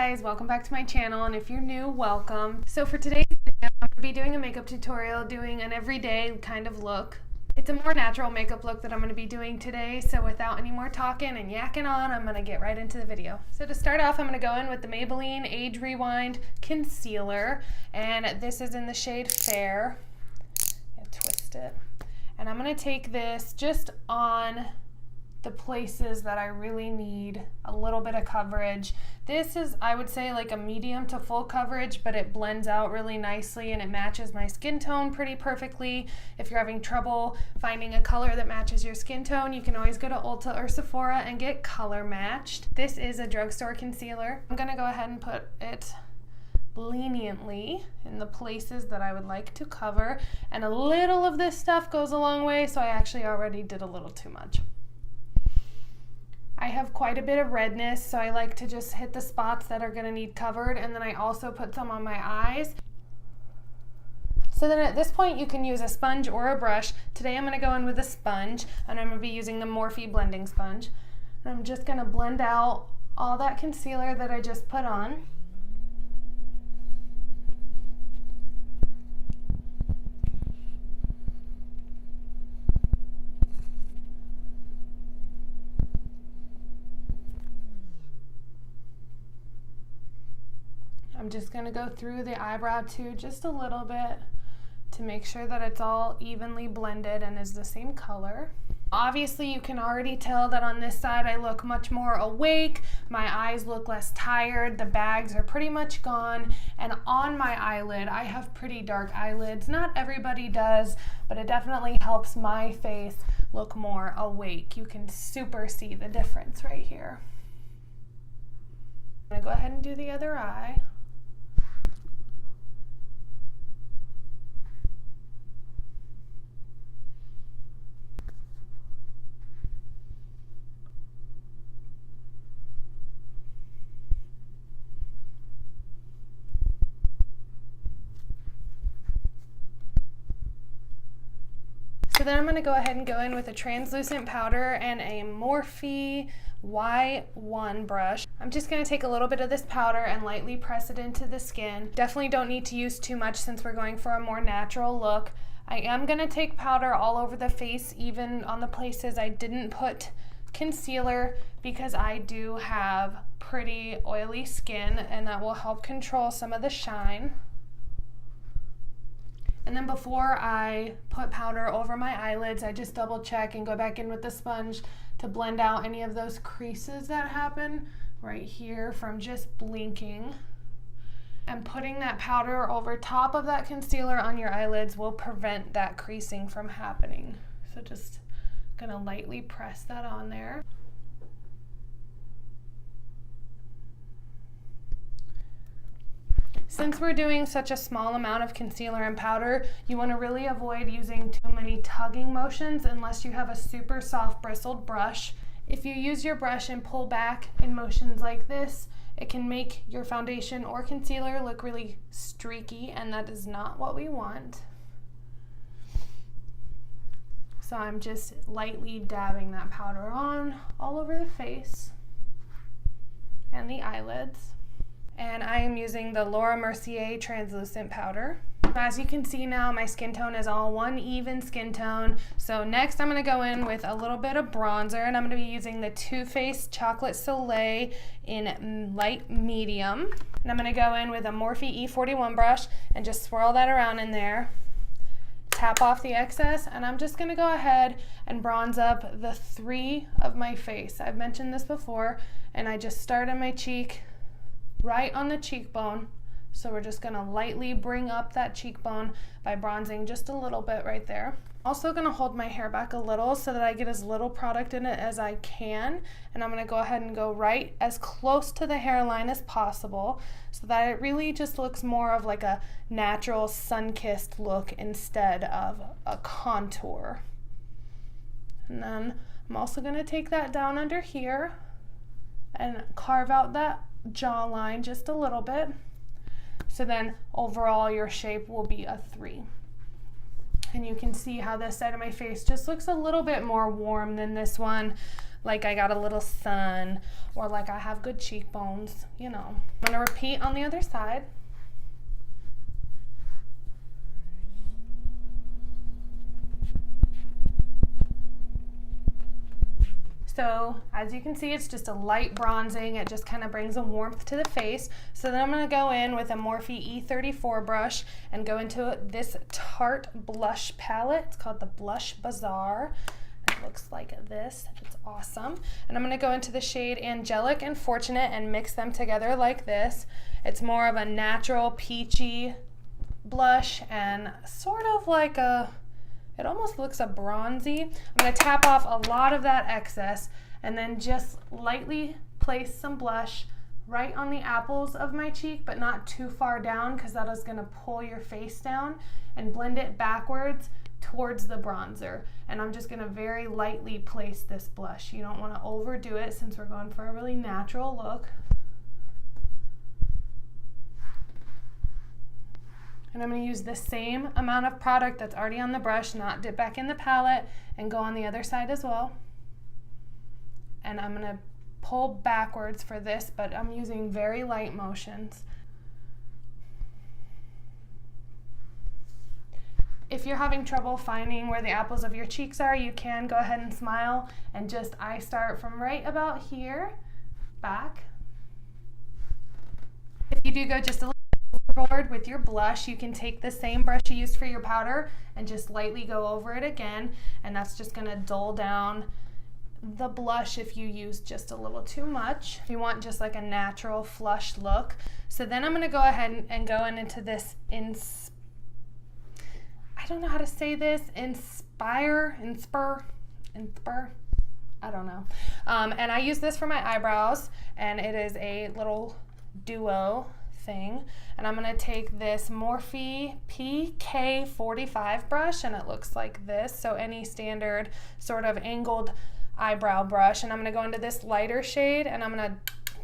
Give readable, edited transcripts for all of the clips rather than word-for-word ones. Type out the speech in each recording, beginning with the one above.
guys, welcome back to my channel, and if you're new, welcome. So for today's video, I'm going to be doing a makeup tutorial, doing an everyday kind of look. It's a more natural makeup look that I'm going to be doing today, so without any more talking and yakking on, I'm going to get right into the video. So to start off, I'm going to go in with the Maybelline Age Rewind Concealer, and this is in the shade Fair. Twist it. And I'm going to take this just on the places that I really need a little bit of coverage. This is, I would say, like a medium to full coverage, but it blends out really nicely and it matches my skin tone pretty perfectly. If you're having trouble finding a color that matches your skin tone, you can always go to Ulta or Sephora and get color matched. This is a drugstore concealer. I'm gonna go ahead and put it leniently in the places that I would like to cover, and a little of this stuff goes a long way, so I actually already did a little too much. I have quite a bit of redness, so I like to just hit the spots that are going to need covered, and then I also put some on my eyes. So then at this point you can use a sponge or a brush. Today I'm going to go in with a sponge, and I'm going to be using the Morphe blending sponge. And I'm just going to blend out all that concealer that I just put on. I'm just going to go through the eyebrow too just a little bit to make sure that it's all evenly blended and is the same color. Obviously you can already tell that on this side I look much more awake, my eyes look less tired, the bags are pretty much gone, and on my eyelid I have pretty dark eyelids. Not everybody does, but it definitely helps my face look more awake. You can super see the difference right here. I'm going to go ahead and do the other eye. So then I'm going to go ahead and go in with a translucent powder and a Morphe Y1 brush. I'm just going to take a little bit of this powder and lightly press it into the skin. Definitely don't need to use too much since we're going for a more natural look. I am going to take powder all over the face, even on the places I didn't put concealer, because I do have pretty oily skin and that will help control some of the shine. And then before I put powder over my eyelids, I just double check and go back in with the sponge to blend out any of those creases that happen right here from just blinking. And putting that powder over top of that concealer on your eyelids will prevent that creasing from happening. So just gonna lightly press that on there. Since we're doing such a small amount of concealer and powder, you want to really avoid using too many tugging motions unless you have a super soft bristled brush. If you use your brush and pull back in motions like this, it can make your foundation or concealer look really streaky, and that is not what we want. So I'm just lightly dabbing that powder on all over the face and the eyelids. And I am using the Mercier translucent powder. As you can see now, my skin tone is all one even skin tone. So next I'm going to go in with a little bit of bronzer, and I'm going to be using the Too Faced Chocolate Soleil in light medium. And I'm going to go in with a Morphe E41 brush and just swirl that around in there. Tap off the excess, and I'm just going to go ahead and bronze up the three of my face. I've mentioned this before, and I just start on my cheek, right on the cheekbone. So we're just going to lightly bring up that cheekbone by bronzing just a little bit right there. Also going to hold my hair back a little so that I get as little product in it as I can, and I'm going to go ahead and go right as close to the hairline as possible so that it really just looks more of like a natural sun-kissed look instead of a contour. And then I'm also going to take that down under here and carve out that jawline just a little bit. So then overall your shape will be a 3. And you can see how this side of my face just looks a little bit more warm than this one. like I got a little sun or like I have good cheekbones, you know. I'm gonna repeat on the other side. So as you can see, it's just a light bronzing. It just kind of brings a warmth to the face. So then I'm going to go in with a Morphe E34 brush and go into this Tarte blush palette. It's called the Blush Bazaar. It looks like this. It's awesome. And I'm going to go into the shade Angelic and Fortunate and mix them together like this. It's more of a natural peachy blush and sort of like a, it almost looks a bronzy. I'm going to tap off a lot of that excess and then just lightly place some blush right on the apples of my cheek, but not too far down because that is going to pull your face down, and blend it backwards towards the bronzer. And I'm just going to very lightly place this blush. You don't want to overdo it since we're going for a really natural look. And I'm going to use the same amount of product that's already on the brush, not dip back in the palette, and go on the other side as well. And I'm going to pull backwards for this, but I'm using very light motions. If you're having trouble finding where the apples of your cheeks are, you can go ahead and smile and just I start from right about here, back. If you do go just a little forward with your blush, you can take the same brush you used for your powder and just lightly go over it again, and that's just going to dull down the blush if you use just a little too much. If you want just like a natural flush look. So then I'm going to go ahead and go into this I don't know how to say this, Inspire, I don't know. And I use this for my eyebrows, and it is a little duo thing. And I'm going to take this Morphe PK45 brush, and it looks like this. So any standard sort of angled eyebrow brush. And I'm going to go into this lighter shade, and I'm going to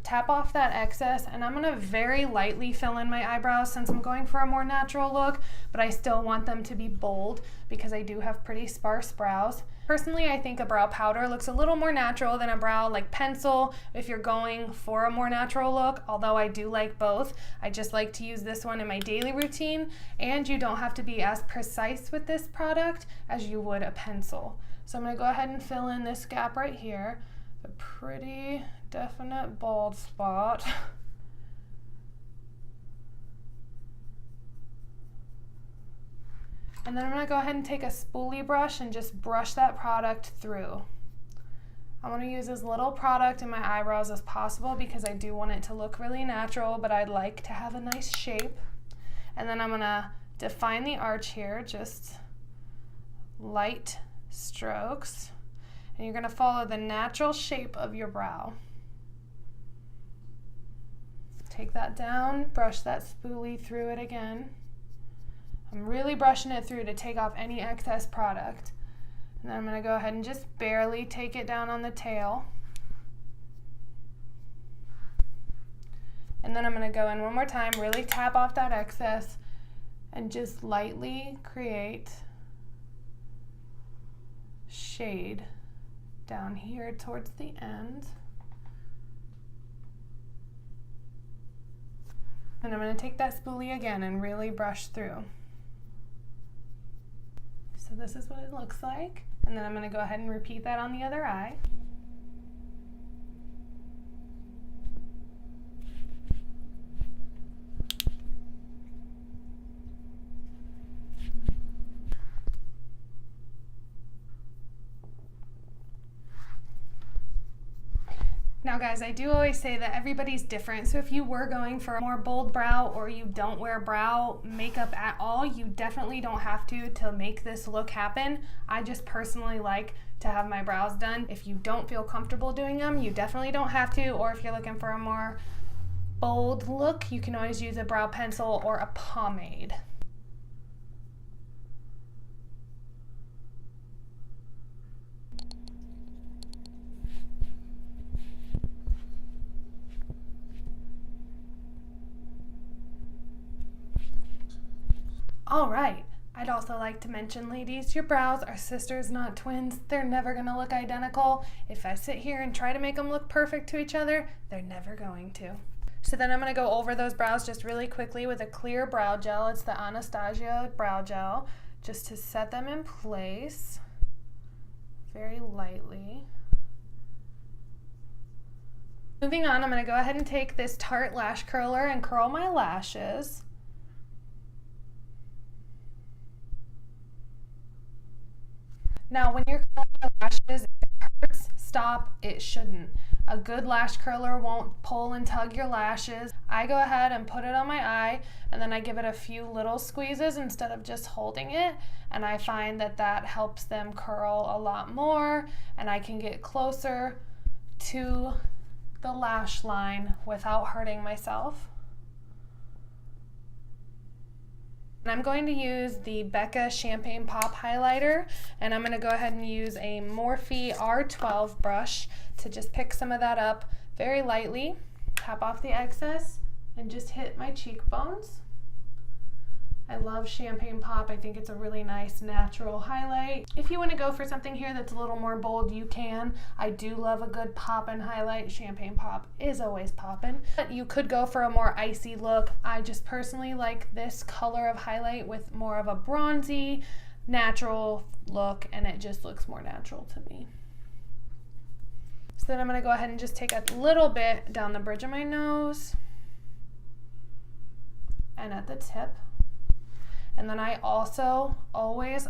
tap off that excess, and I'm going to very lightly fill in my eyebrows since I'm going for a more natural look, but I still want them to be bold because I do have pretty sparse brows. Personally, I think a brow powder looks a little more natural than a brow like pencil if you're going for a more natural look, although I do like both. I just like to use this one in my daily routine, and you don't have to be as precise with this product as you would a pencil. So I'm going to go ahead and fill in this gap right here, a pretty definite bald spot. And then I'm going to go ahead and take a spoolie brush and just brush that product through. I want to use as little product in my eyebrows as possible because I do want it to look really natural, but I'd like to have a nice shape. And then I'm going to define the arch here, just light strokes. And you're going to follow the natural shape of your brow. Take that down, brush that spoolie through it again. I'm really brushing it through to take off any excess product. And then I'm going to go ahead and just barely take it down on the tail. And then I'm going to go in one more time, really tap off that excess, and just lightly create shade down here towards the end. And I'm going to take that spoolie again and really brush through. So this is what it looks like. And then I'm going to go ahead and repeat that on the other eye. Now guys, I do always say that everybody's different, so if you were going for a more bold brow or you don't wear brow makeup at all, you definitely don't have to make this look happen. I just personally like to have my brows done. If you don't feel comfortable doing them, you definitely don't have to, or if you're looking for a more bold look, you can always use a brow pencil or a pomade. All right, I'd also like to mention, ladies, your brows are sisters, not twins. They're never going to look identical. If I sit here and try to make them look perfect to each other, they're never going to. So then I'm going to go over those brows just really quickly with a clear brow gel. It's the Anastasia brow gel, just to set them in place very lightly. Moving on, I'm going to go ahead and take this Tarte lash curler and curl my lashes. Now, when you're curling your lashes, if it hurts, stop. It shouldn't. A good lash curler won't pull and tug your lashes. I go ahead and put it on my eye, and then I give it a few little squeezes instead of just holding it, and I find that that helps them curl a lot more, and I can get closer to the lash line without hurting myself. And I'm going to use the Becca Champagne Pop Highlighter, and I'm going to go ahead and use a Morphe R12 brush to just pick some of that up very lightly, tap off the excess, and just hit my cheekbones. I love Champagne Pop. I think it's a really nice natural highlight. If you want to go for something here that's a little more bold, you can. I do love a good poppin' highlight. Champagne Pop is always poppin'. But you could go for a more icy look. I just personally like this color of highlight with more of a bronzy, natural look, and it just looks more natural to me. So then I'm going to go ahead and just take a little bit down the bridge of my nose and at the tip. And then I also always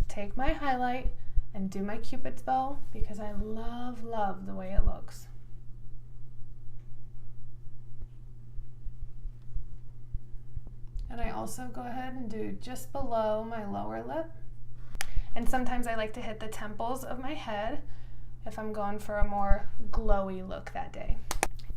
take my highlight and do my Cupid's bow because I love the way it looks. And I also go ahead and do just below my lower lip. And sometimes I like to hit the temples of my head if I'm going for a more glowy look that day.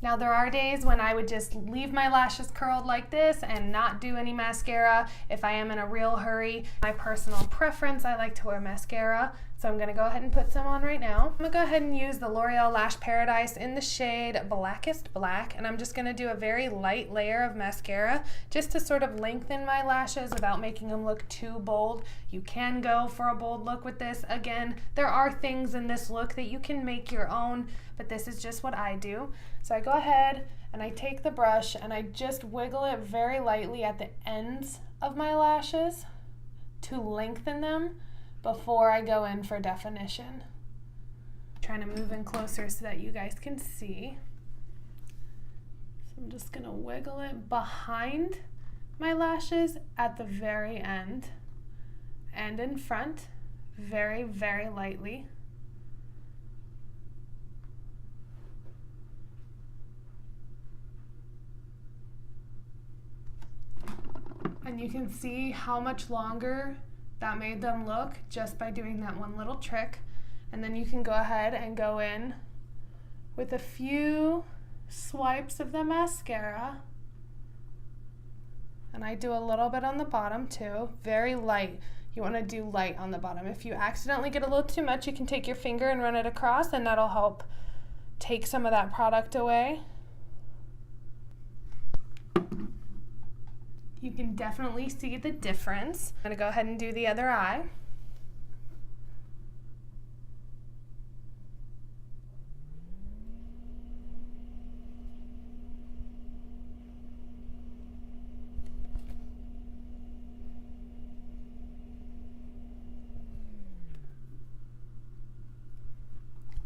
Now, there are days when I would just leave my lashes curled like this and not do any mascara if I am in a real hurry. My personal preference, I like to wear mascara, so I'm gonna go ahead and put some on right now. I'm gonna go ahead and use the L'Oreal Lash Paradise in the shade Blackest Black, and I'm just gonna do a very light layer of mascara just to sort of lengthen my lashes without making them look too bold. You can go for a bold look with this. Again, there are things in this look that you can make your own, but this is just what I do. So I go ahead and I take the brush and I just wiggle it very lightly at the ends of my lashes to lengthen them before I go in for definition. Trying to move in closer so that you guys can see. So I'm just gonna wiggle it behind my lashes at the very end and in front, very lightly. And you can see how much longer that made them look just by doing that one little trick. And then you can go ahead and go in with a few swipes of the mascara. And I do a little bit on the bottom too, very light. You want to do light on the bottom. If you accidentally get a little too much, you can take your finger and run it across, and that'll help take some of that product away. You can definitely see the difference. I'm gonna go ahead and do the other eye.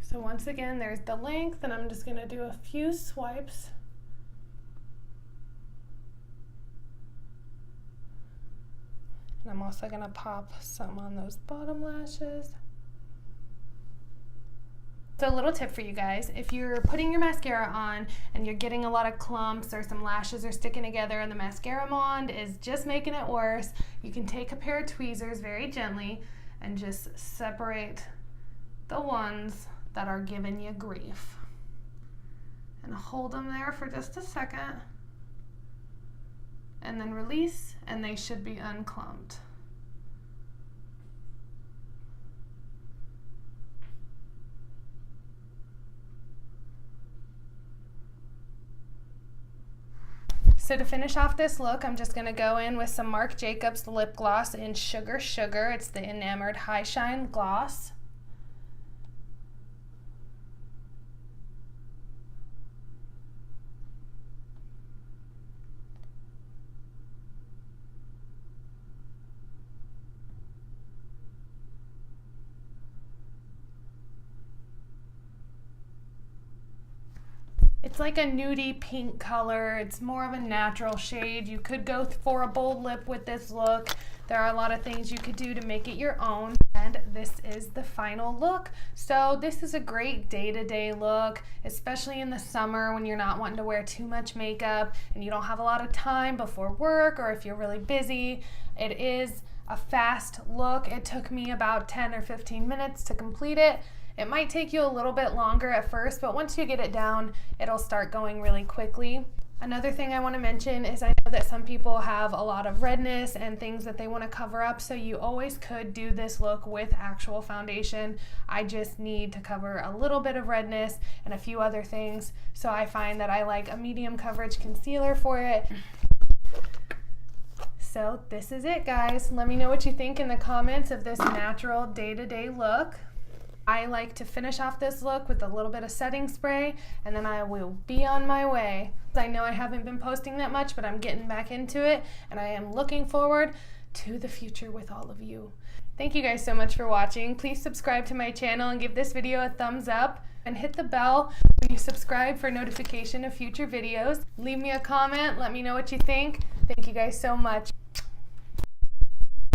So once again, there's the length, and I'm just gonna do a few swipes. And I'm also gonna pop some on those bottom lashes. So a little tip for you guys, if you're putting your mascara on and you're getting a lot of clumps or some lashes are sticking together and the mascara wand is just making it worse, you can take a pair of tweezers very gently and just separate the ones that are giving you grief. And hold them there for just a second. And then release, and they should be unclumped. So to finish off this look, I'm just going to go in with some Marc Jacobs lip gloss in Sugar Sugar. It's the Enamored High Shine Gloss. It's like a nudie pink color. It's more of a natural shade. You could go for a bold lip with this look. There are a lot of things you could do to make it your own. And this is the final look. So this is a great day-to-day look, especially in the summer when you're not wanting to wear too much makeup and you don't have a lot of time before work, or if you're really busy. It is a fast look. It took me about 10 or 15 minutes to complete it. It might take you a little bit longer at first, but once you get it down, it'll start going really quickly. Another thing I want to mention is I know that some people have a lot of redness and things that they want to cover up, so you always could do this look with actual foundation. I just need to cover a little bit of redness and a few other things, so I find that I like a medium coverage concealer for it. So this is it, guys. Let me know what you think in the comments of this natural day-to-day look. I like to finish off this look with a little bit of setting spray, and then I will be on my way. I know I haven't been posting that much, but I'm getting back into it, and I am looking forward to the future with all of you. Thank you guys so much for watching. Please subscribe to my channel and give this video a thumbs up, and hit the bell when you subscribe for notification of future videos. Leave me a comment. Let me know what you think. Thank you guys so much.